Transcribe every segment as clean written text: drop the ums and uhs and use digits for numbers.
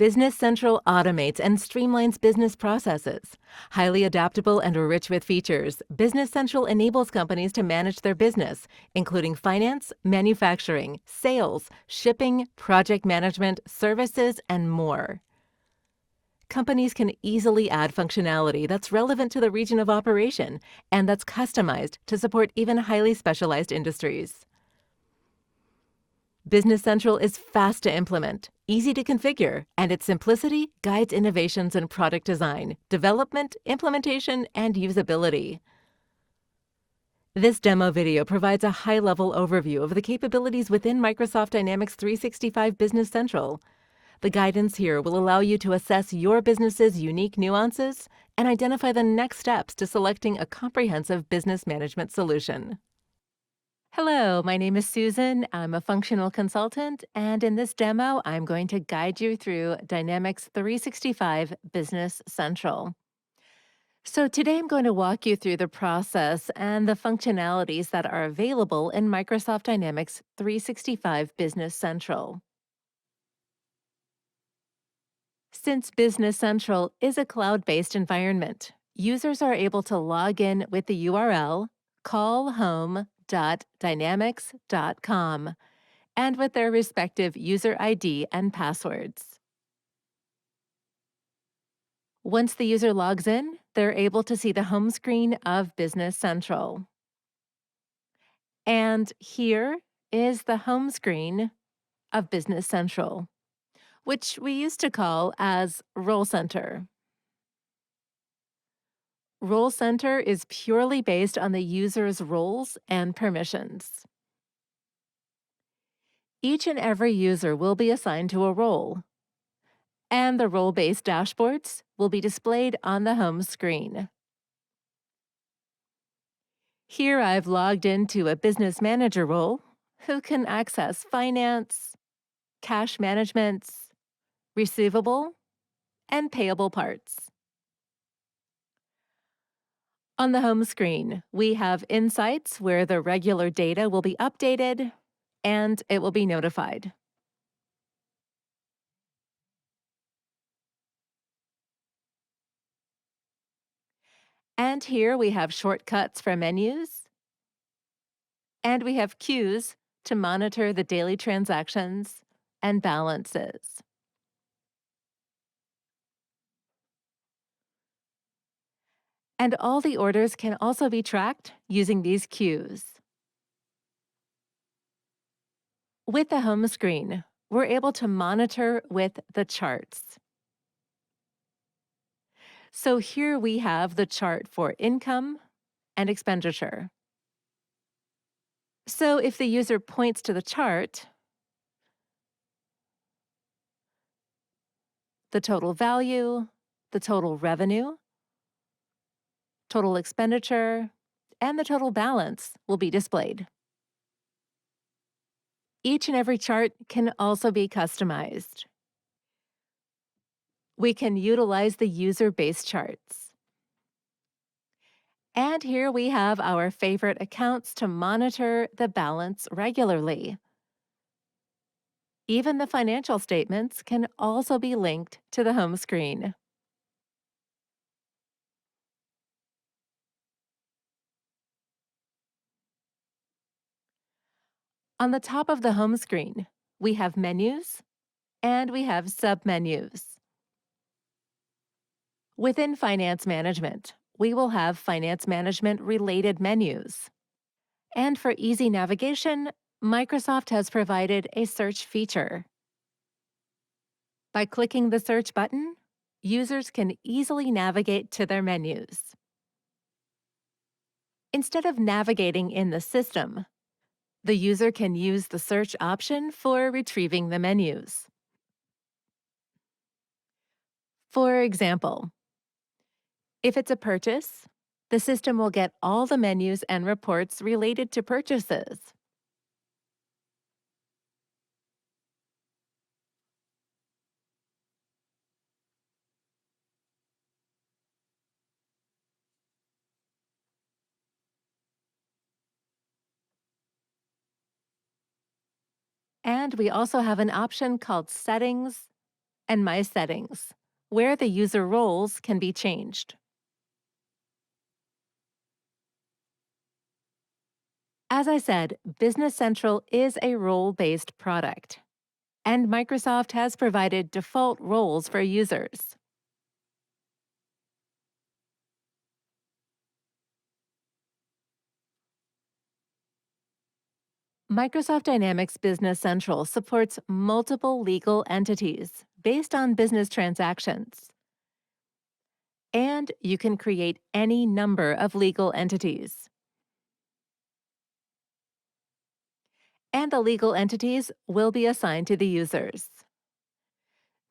Business Central automates and streamlines business processes. Highly adaptable and rich with features, Business Central enables companies to manage their business, including finance, manufacturing, sales, shipping, project management, services, and more. Companies can easily add functionality that's relevant to the region of operation and that's customized to support even highly specialized industries. Business Central is fast to implement, easy to configure, and its simplicity guides innovations in product design, development, implementation, and usability. This demo video provides a high-level overview of the capabilities within Microsoft Dynamics 365 Business Central. The guidance here will allow you to assess your business's unique nuances and identify the next steps to selecting a comprehensive business management solution. Hello, my name is Susan. I'm a functional consultant, and in this demo, I'm going to guide you through Dynamics 365 Business Central. So today I'm going to walk you through the process and the functionalities that are available in Microsoft Dynamics 365 Business Central. Since Business Central is a cloud-based environment, users are able to log in with the URL callhome.dynamics.com and with their respective user ID and passwords. Once the user logs in, they're able to see the home screen of Business Central. And here is the home screen of Business Central, which we used to call as Role Center. Role Center is purely based on the user's roles and permissions. Each and every user will be assigned to a role, and the role-based dashboards will be displayed on the home screen. Here I've logged into a business manager role who can access finance, cash management, receivable, and payable parts. On the home screen, we have insights where the regular data will be updated and it will be notified. And here we have shortcuts for menus, and we have queues to monitor the daily transactions and balances. And all the orders can also be tracked using these queues. With the home screen, we're able to monitor with the charts. So here we have the chart for income and expenditure. So if the user points to the chart, the total value, the total revenue, total expenditure, and the total balance will be displayed. Each and every chart can also be customized. We can utilize the user-based charts. And here we have our favorite accounts to monitor the balance regularly. Even the financial statements can also be linked to the home screen. On the top of the home screen, we have menus and we have submenus. Within Finance Management, we will have Finance Management-related menus. And for easy navigation, Microsoft has provided a search feature. By clicking the search button, users can easily navigate to their menus. Instead of navigating in the system, the user can use the search option for retrieving the menus. For example, if it's a purchase, the system will get all the menus and reports related to purchases. And we also have an option called Settings and My Settings, where the user roles can be changed. As I said, Business Central is a role-based product, and Microsoft has provided default roles for users. Microsoft Dynamics Business Central supports multiple legal entities based on business transactions. And you can create any number of legal entities. And the legal entities will be assigned to the users,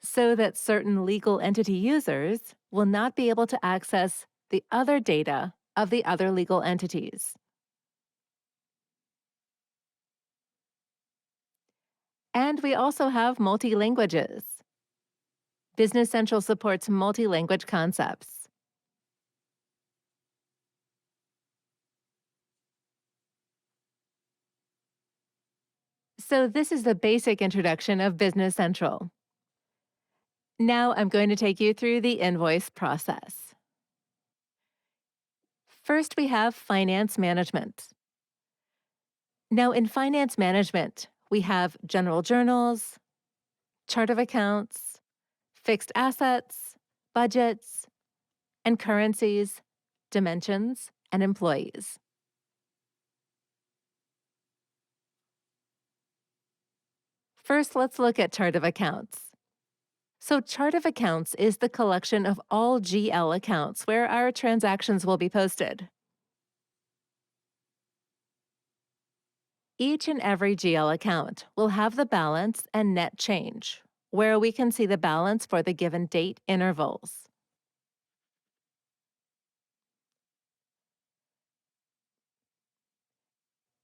so that certain legal entity users will not be able to access the other data of the other legal entities. And we also have multi-languages. Business Central supports multi-language concepts. So this is the basic introduction of Business Central. Now I'm going to take you through the invoice process. First, we have finance management. Now, in finance management, we have general journals, chart of accounts, fixed assets, budgets, and currencies, dimensions, and employees. First, let's look at chart of accounts. So, chart of accounts is the collection of all GL accounts where our transactions will be posted. Each and every GL account will have the balance and net change, where we can see the balance for the given date intervals.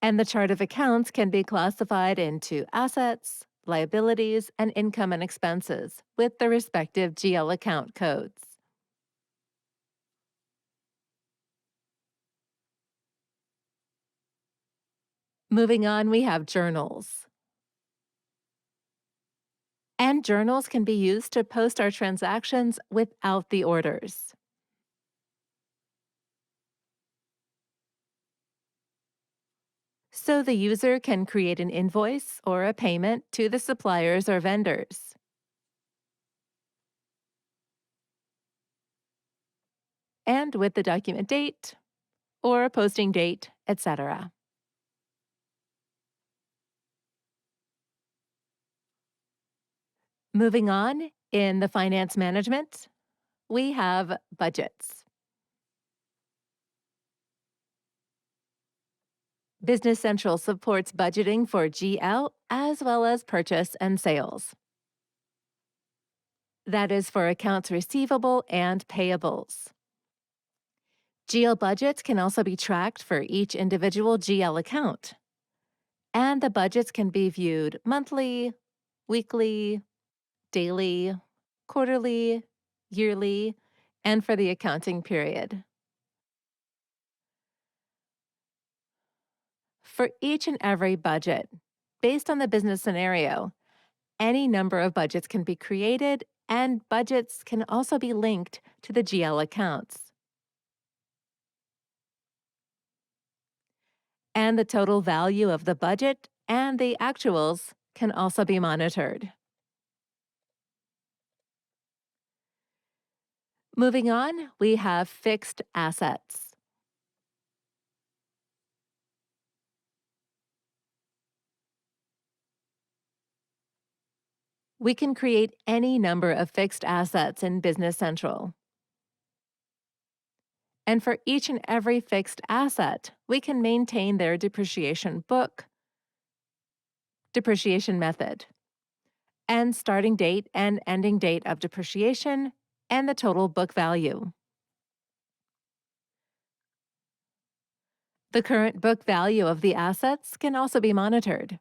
And the chart of accounts can be classified into assets, liabilities, and income and expenses with the respective GL account codes. Moving on, we have journals. And journals can be used to post our transactions without the orders. So the user can create an invoice or a payment to the suppliers or vendors. And with the document date or posting date, etc. Moving on, in the finance management, we have budgets. Business Central supports budgeting for GL as well as purchase and sales. That is for accounts receivable and payables. GL budgets can also be tracked for each individual GL account. And the budgets can be viewed monthly, weekly, daily, quarterly, yearly, and for the accounting period. For each and every budget, based on the business scenario, any number of budgets can be created, and budgets can also be linked to the GL accounts. And the total value of the budget and the actuals can also be monitored. Moving on, we have fixed assets. We can create any number of fixed assets in Business Central. And for each and every fixed asset, we can maintain their depreciation book, depreciation method, and starting date and ending date of depreciation, and the total book value. The current book value of the assets can also be monitored.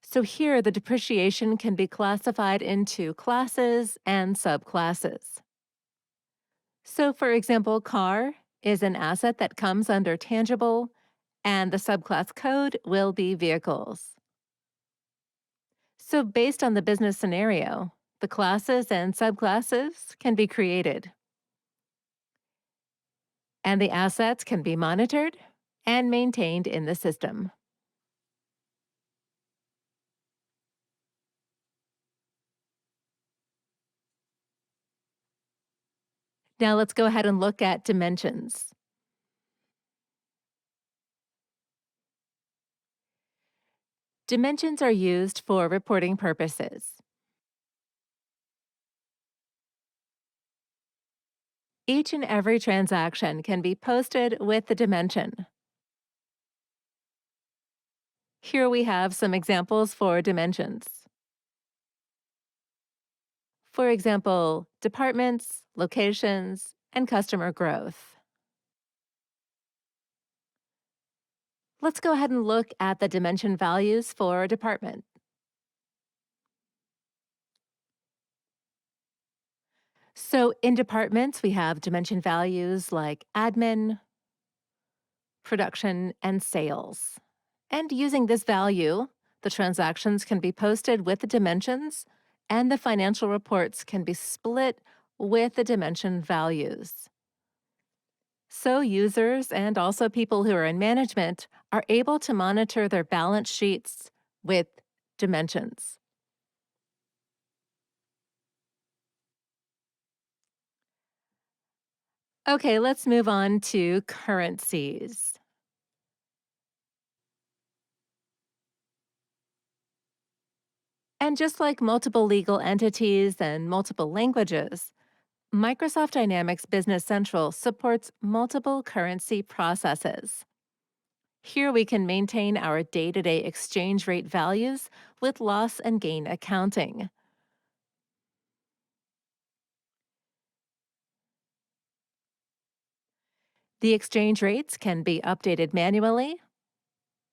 So here, the depreciation can be classified into classes and subclasses. So for example, car is an asset that comes under tangible, and the subclass code will be vehicles. So, based on the business scenario, the classes and subclasses can be created, and the assets can be monitored and maintained in the system. Now, let's go ahead and look at dimensions. Dimensions are used for reporting purposes. Each and every transaction can be posted with the dimension. Here we have some examples for dimensions. For example, departments, locations, and customer growth. Let's go ahead and look at the dimension values for a department. So in departments, we have dimension values like admin, production, and sales. And using this value, the transactions can be posted with the dimensions, and the financial reports can be split with the dimension values. So users and also people who are in management are able to monitor their balance sheets with dimensions. Okay, let's move on to currencies. And just like multiple legal entities and multiple languages, Microsoft Dynamics Business Central supports multiple currency processes. Here we can maintain our day to day exchange rate values with loss and gain accounting. The exchange rates can be updated manually,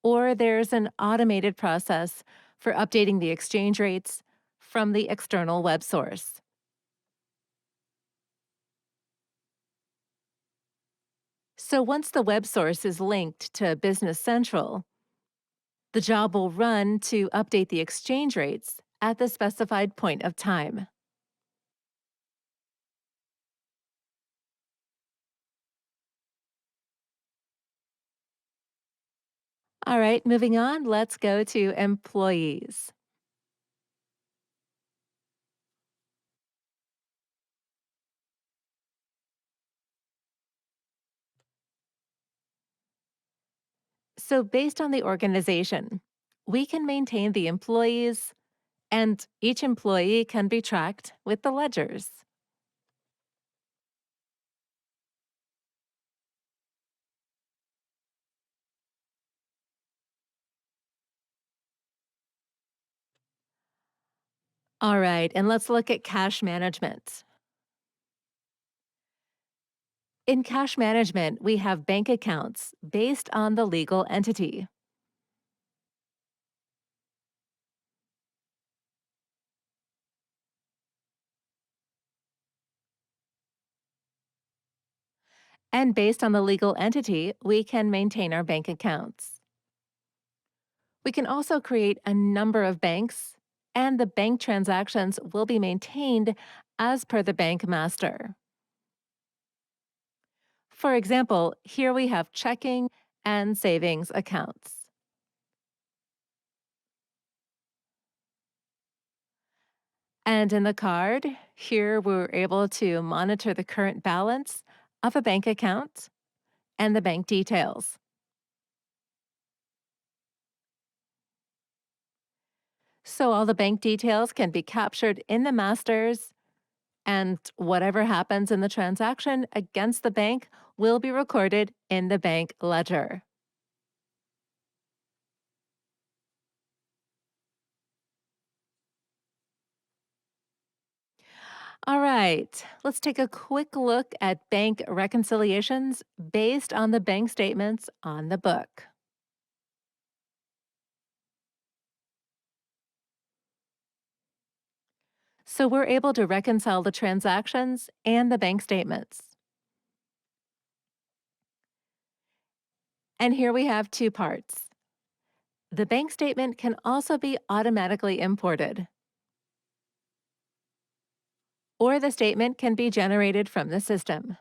or there's an automated process for updating the exchange rates from the external web source. So once the web source is linked to Business Central, the job will run to update the exchange rates at the specified point of time. All right, moving on, let's go to employees. So, based on the organization, we can maintain the employees, and each employee can be tracked with the ledgers. All right, and let's look at cash management. In cash management, we have bank accounts based on the legal entity. And based on the legal entity, we can maintain our bank accounts. We can also create a number of banks, and the bank transactions will be maintained as per the bank master. For example, here we have checking and savings accounts. And in the card, here we're able to monitor the current balance of a bank account and the bank details. So all the bank details can be captured in the masters, and whatever happens in the transaction against the bank will be recorded in the bank ledger. All right, let's take a quick look at bank reconciliations based on the bank statements on the book. So we're able to reconcile the transactions and the bank statements. And here we have two parts. The bank statement can also be automatically imported, or the statement can be generated from the system.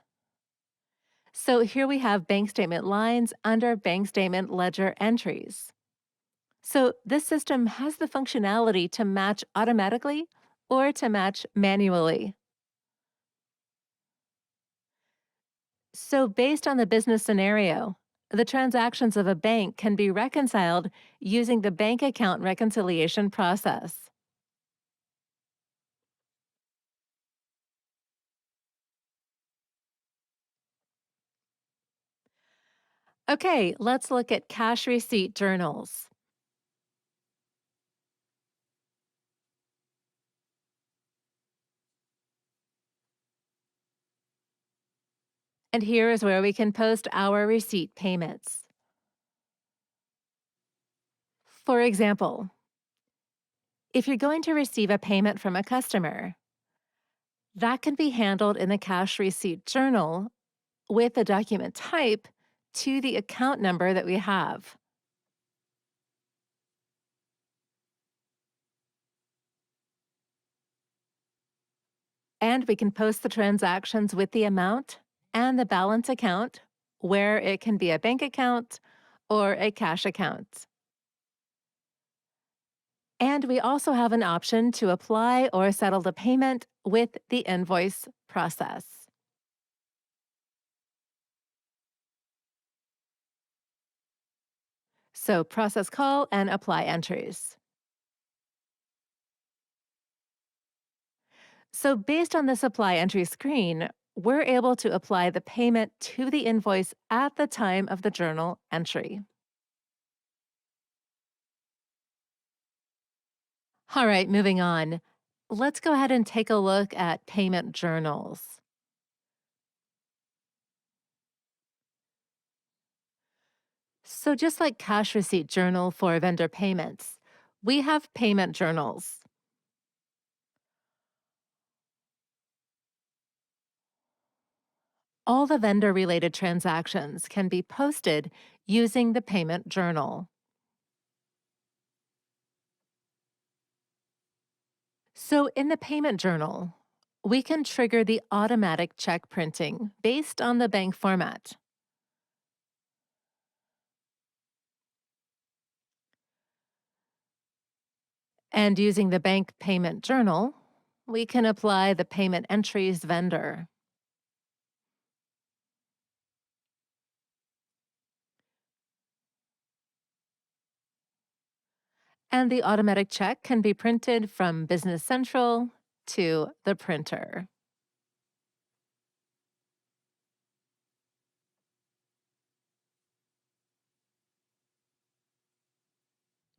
So here we have bank statement lines under bank statement ledger entries. So this system has the functionality to match automatically or to match manually. So based on the business scenario, the transactions of a bank can be reconciled using the bank account reconciliation process. Okay, let's look at cash receipt journals. And here is where we can post our receipt payments. For example, if you're going to receive a payment from a customer, that can be handled in the cash receipt journal with the document type to the account number that we have. And we can post the transactions with the amount and the balance account, where it can be a bank account or a cash account. And we also have an option to apply or settle the payment with the invoice process. So process call and apply entries. So based on the supply entry screen, we're able to apply the payment to the invoice at the time of the journal entry. All right, moving on. Let's go ahead and take a look at payment journals. So just like cash receipt journal for vendor payments, we have payment journals. All the vendor related transactions can be posted using the payment journal. So in the payment journal, we can trigger the automatic check printing based on the bank format. And using the bank payment journal, we can apply the payment entries vendor. And the automatic check can be printed from Business Central to the printer.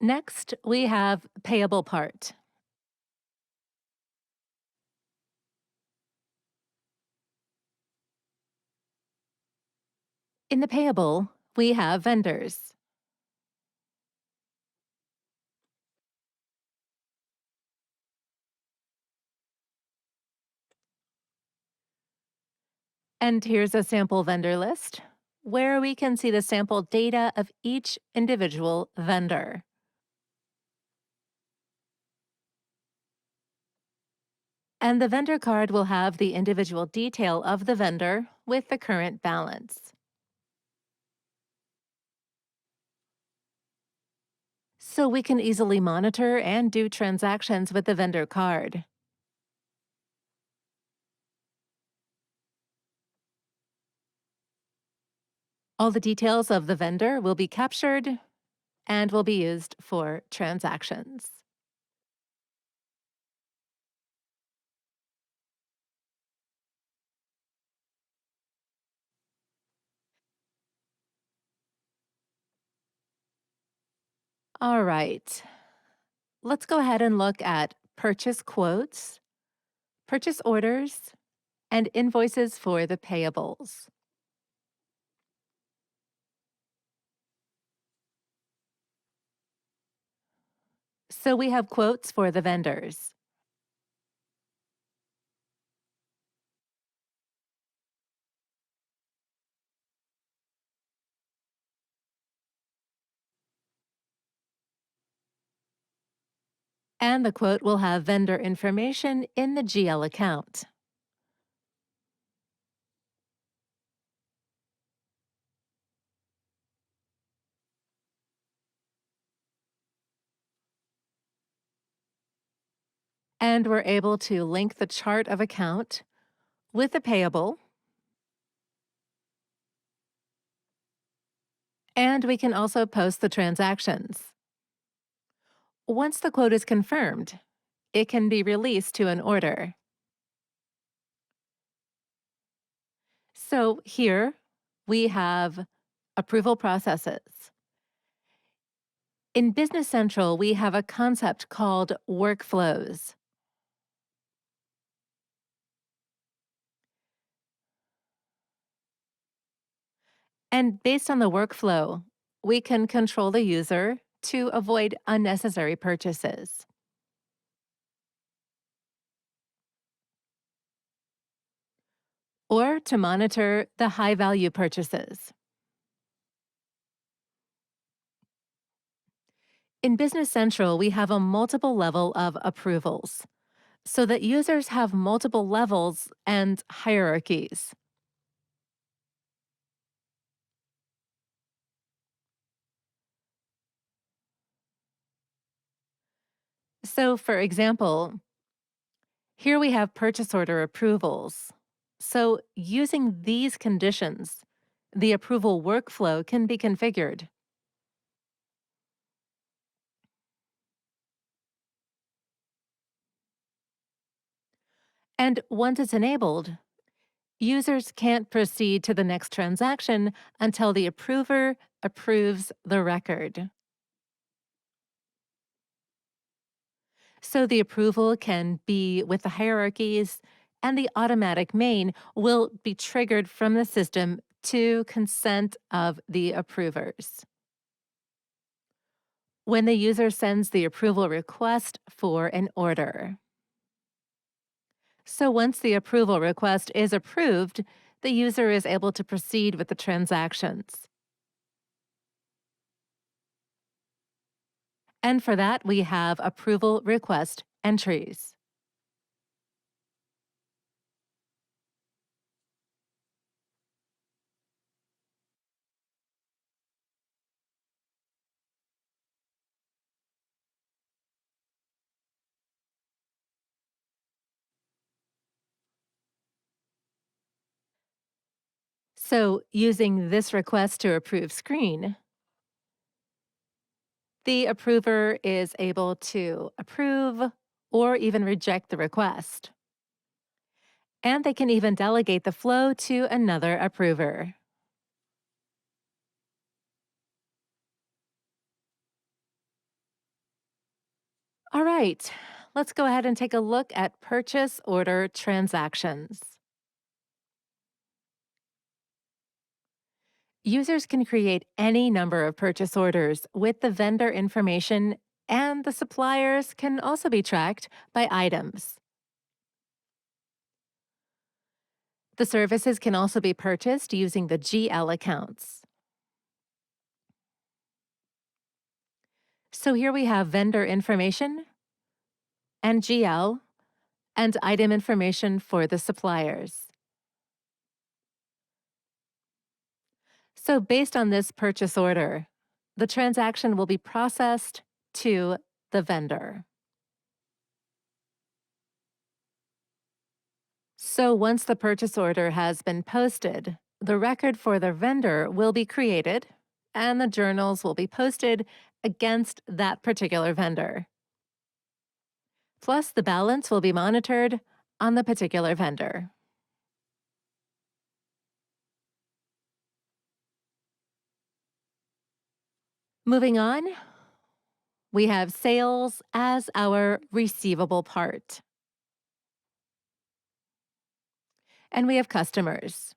Next, we have payable part. In the payable, we have vendors. And here's a sample vendor list where we can see the sample data of each individual vendor. And the vendor card will have the individual detail of the vendor with the current balance. So we can easily monitor and do transactions with the vendor card. All the details of the vendor will be captured and will be used for transactions. All right, let's go ahead and look at purchase quotes, purchase orders, and invoices for the payables. So we have quotes for the vendors. And the quote will have vendor information in the GL account. And we're able to link the chart of account with the payable. And we can also post the transactions. Once the quote is confirmed, it can be released to an order. So here we have approval processes. In Business Central, we have a concept called workflows. And based on the workflow, we can control the user to avoid unnecessary purchases. Or to monitor the high-value purchases. In Business Central, we have a multiple level of approvals so that users have multiple levels and hierarchies. So, for example, here we have purchase order approvals. So, using these conditions, the approval workflow can be configured. And once it's enabled, users can't proceed to the next transaction until the approver approves the record. So the approval can be with the hierarchies, and the automatic main will be triggered from the system to consent of the approvers. When the user sends the approval request for an order. So once the approval request is approved, the user is able to proceed with the transactions. And for that, we have approval request entries. So using this request to approve screen, the approver is able to approve or even reject the request. And they can even delegate the flow to another approver. All right, let's go ahead and take a look at purchase order transactions. Users can create any number of purchase orders with the vendor information, and the suppliers can also be tracked by items. The services can also be purchased using the GL accounts. So here we have vendor information and GL and item information for the suppliers. So based on this purchase order, the transaction will be processed to the vendor. So once the purchase order has been posted, the record for the vendor will be created and the journals will be posted against that particular vendor. Plus, the balance will be monitored on the particular vendor. Moving on, we have sales as our receivable part. And we have customers.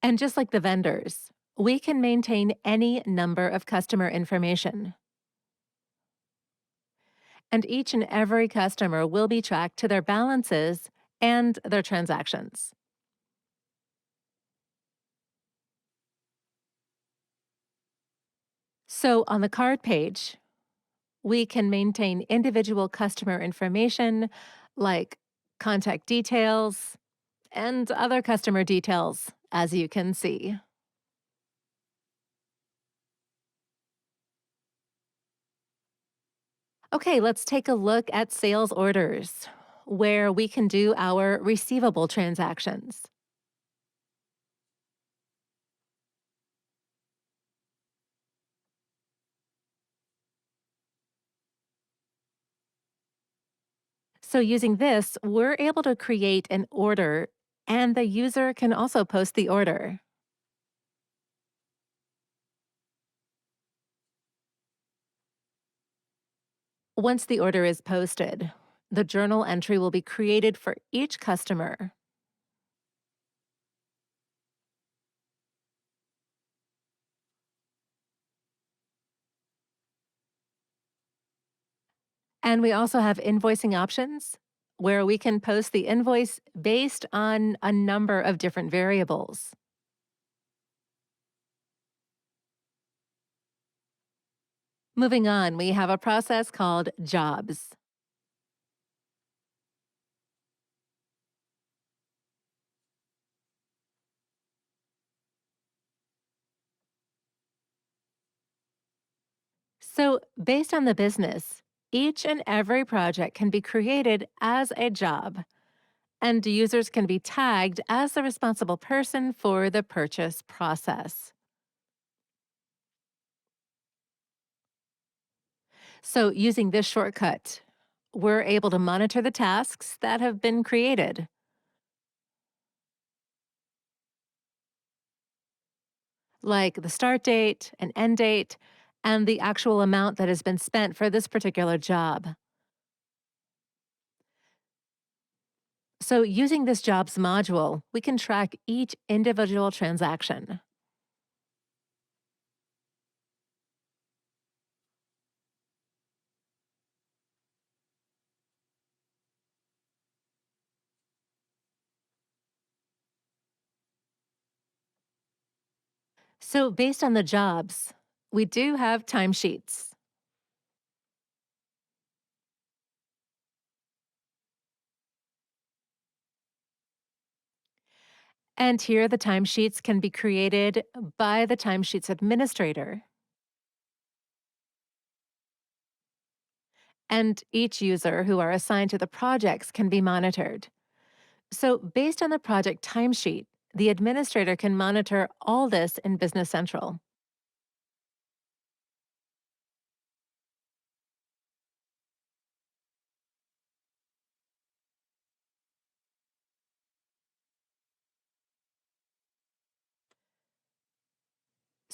And just like the vendors, we can maintain any number of customer information. And each and every customer will be tracked to their balances and their transactions. So on the card page, we can maintain individual customer information like contact details and other customer details, as you can see. Okay, let's take a look at sales orders, where we can do our receivable transactions. So using this, we're able to create an order, and the user can also post the order. Once the order is posted, the journal entry will be created for each customer. And we also have invoicing options where we can post the invoice based on a number of different variables. Moving on, we have a process called jobs. So, based on the business, each and every project can be created as a job, and users can be tagged as the responsible person for the purchase process. So, using this shortcut, we're able to monitor the tasks that have been created, like the start date and end date, and the actual amount that has been spent for this particular job. So, using this jobs module, we can track each individual transaction. So, based on the jobs, we do have timesheets. And here, the timesheets can be created by the timesheets administrator. And each user who are assigned to the projects can be monitored. So, based on the project timesheet, the administrator can monitor all this in Business Central.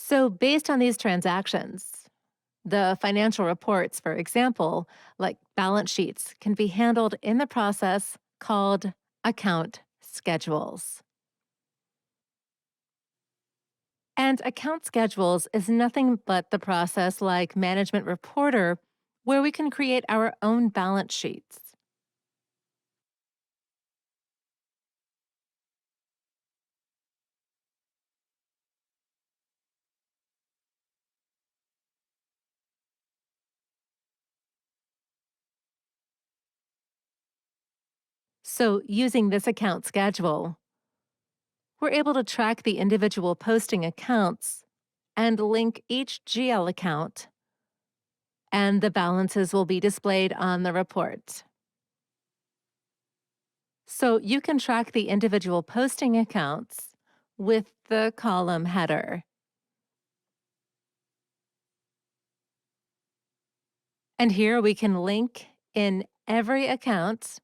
So, based on these transactions, the financial reports, for example, like balance sheets, can be handled in the process called account schedules. And account schedules is nothing but the process like Management Reporter, where we can create our own balance sheets. So, using this account schedule, we're able to track the individual posting accounts and link each GL account, and the balances will be displayed on the report. So, you can track the individual posting accounts with the column header. And here we can link in every account,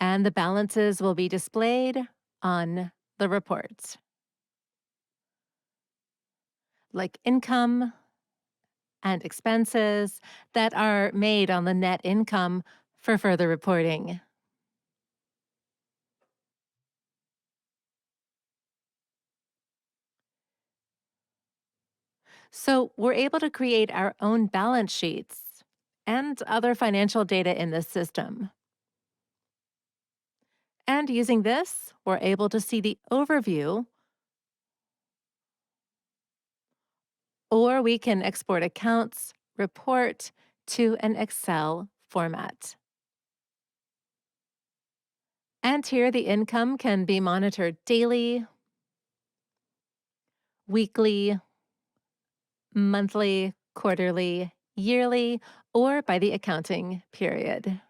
and the balances will be displayed on the report, like income and expenses that are made on the net income for further reporting. So we're able to create our own balance sheets and other financial data in this system. And using this, we're able to see the overview or we can export accounts, report to an Excel format. And here the income can be monitored daily, weekly, monthly, quarterly, yearly, or by the accounting period.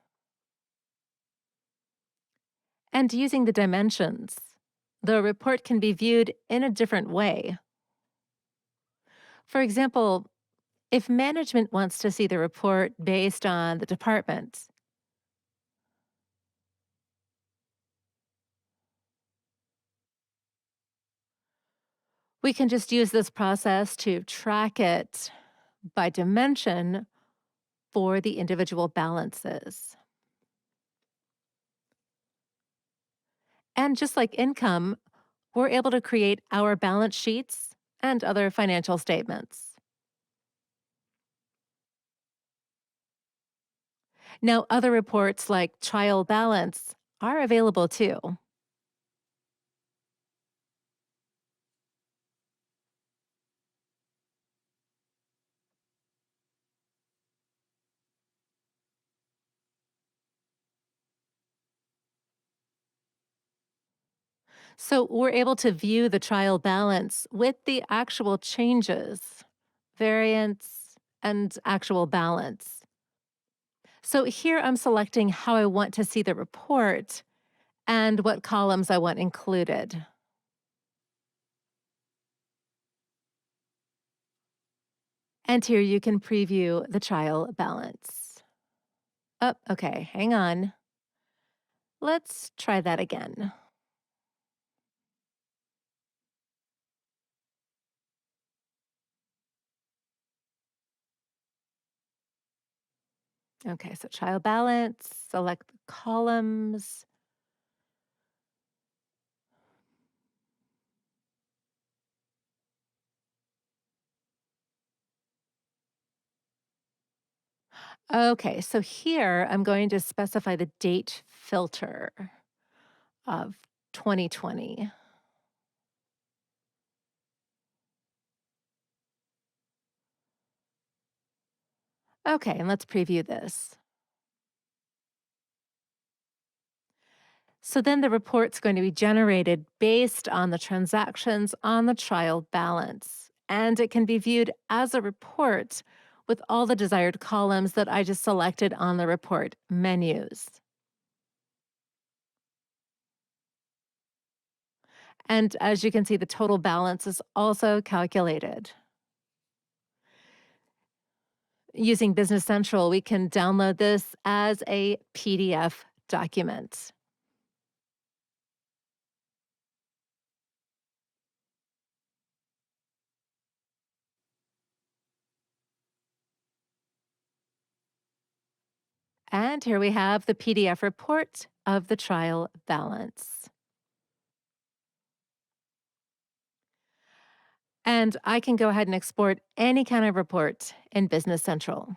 And using the dimensions, the report can be viewed in a different way. For example, if management wants to see the report based on the department, we can just use this process to track it by dimension for the individual balances. And just like income, we're able to create our balance sheets and other financial statements. Now, other reports like trial balance are available too. So we're able to view the trial balance with the actual changes, variance, and actual balance. So here I'm selecting how I want to see the report and what columns I want included. And here you can preview the trial balance. Oh, okay, hang on. Let's try that again. Okay, so trial balance, select the columns. Okay, so here I'm going to specify the date filter of 2020. Okay, and let's preview this. So then the report's going to be generated based on the transactions on the trial balance, and it can be viewed as a report with all the desired columns that I just selected on the report menus. And as you can see, the total balance is also calculated. Using Business Central, we can download this as a PDF document. And here we have the PDF report of the trial balance. And I can go ahead and export any kind of report in Business Central.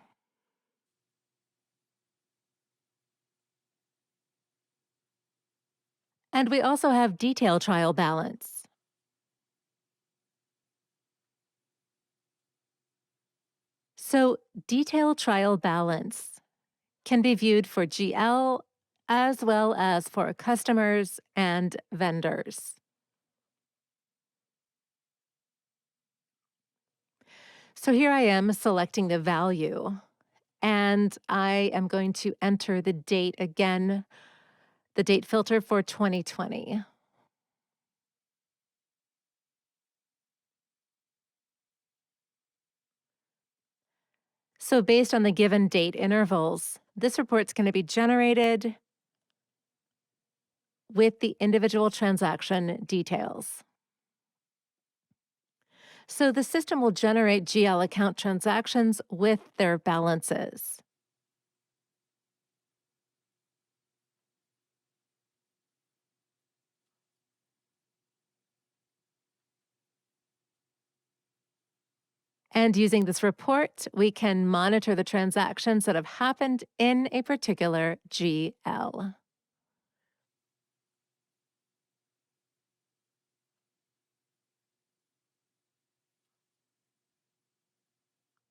And we also have detail trial balance. So, detail trial balance can be viewed for GL as well as for customers and vendors. So, here I am selecting the value, and I am going to enter the date again, the date filter for 2020. So, based on the given date intervals, this report's going to be generated with the individual transaction details. So, the system will generate GL account transactions with their balances. And using this report, we can monitor the transactions that have happened in a particular GL.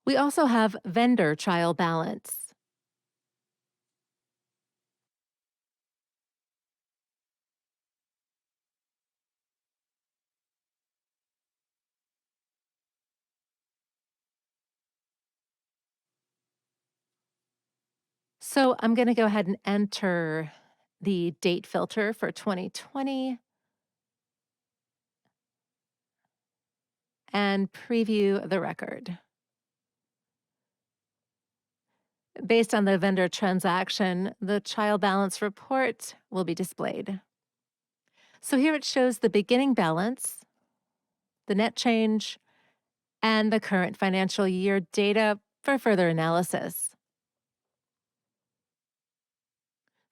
We also have vendor trial balance. So I'm going to go ahead and enter the date filter for 2020 and preview the record. Based on the vendor transaction, the trial balance report will be displayed. So here it shows the beginning balance, the net change, and the current financial year data for further analysis.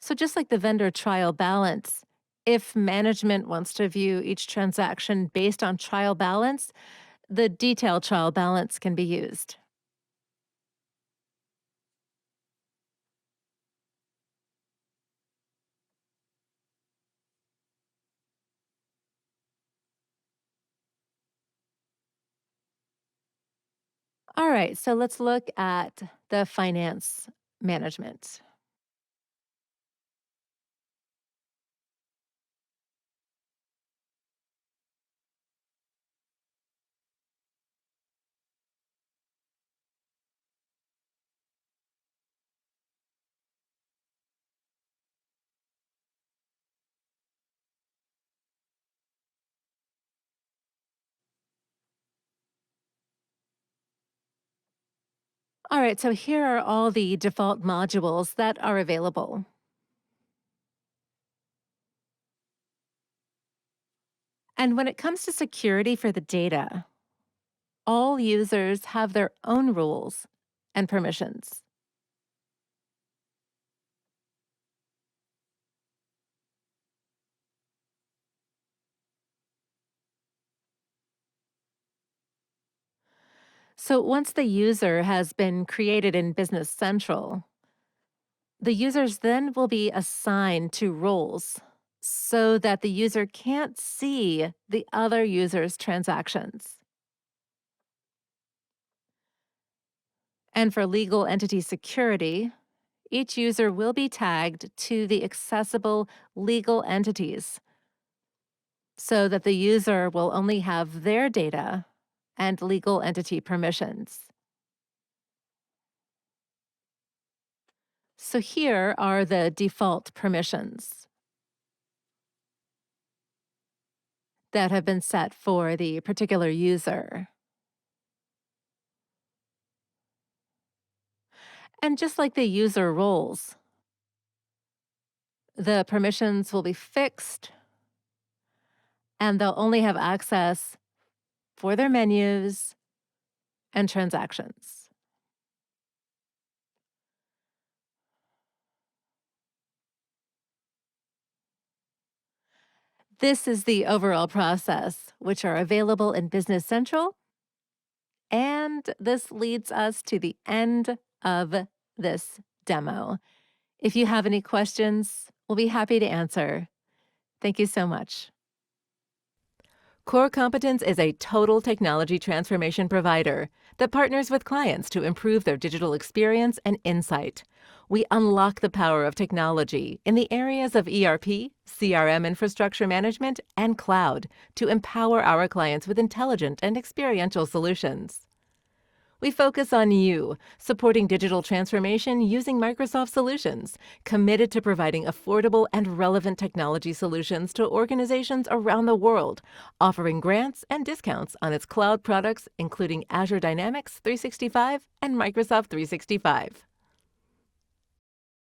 So just like the vendor trial balance, if management wants to view each transaction based on trial balance, the detailed trial balance can be used. All right, so let's look at the finance management. All right, so here are all the default modules that are available. And when it comes to security for the data, all users have their own rules and permissions. So once the user has been created in Business Central, the users then will be assigned to roles so that the user can't see the other user's transactions. And for legal entity security, each user will be tagged to the accessible legal entities so that the user will only have their data and legal entity permissions. So here are the default permissions that have been set for the particular user. And just like the user roles, the permissions will be fixed and they'll only have access for their menus and transactions. This is the overall process, which are available in Business Central. And this leads us to the end of this demo. If you have any questions, we'll be happy to answer. Thank you so much. Korcomptenz is a total technology transformation provider that partners with clients to improve their digital experience and insight. We unlock the power of technology in the areas of ERP, CRM infrastructure management, and cloud to empower our clients with intelligent and experiential solutions. We focus on you, supporting digital transformation using Microsoft solutions, committed to providing affordable and relevant technology solutions to organizations around the world, offering grants and discounts on its cloud products, including Azure Dynamics 365 and Microsoft 365.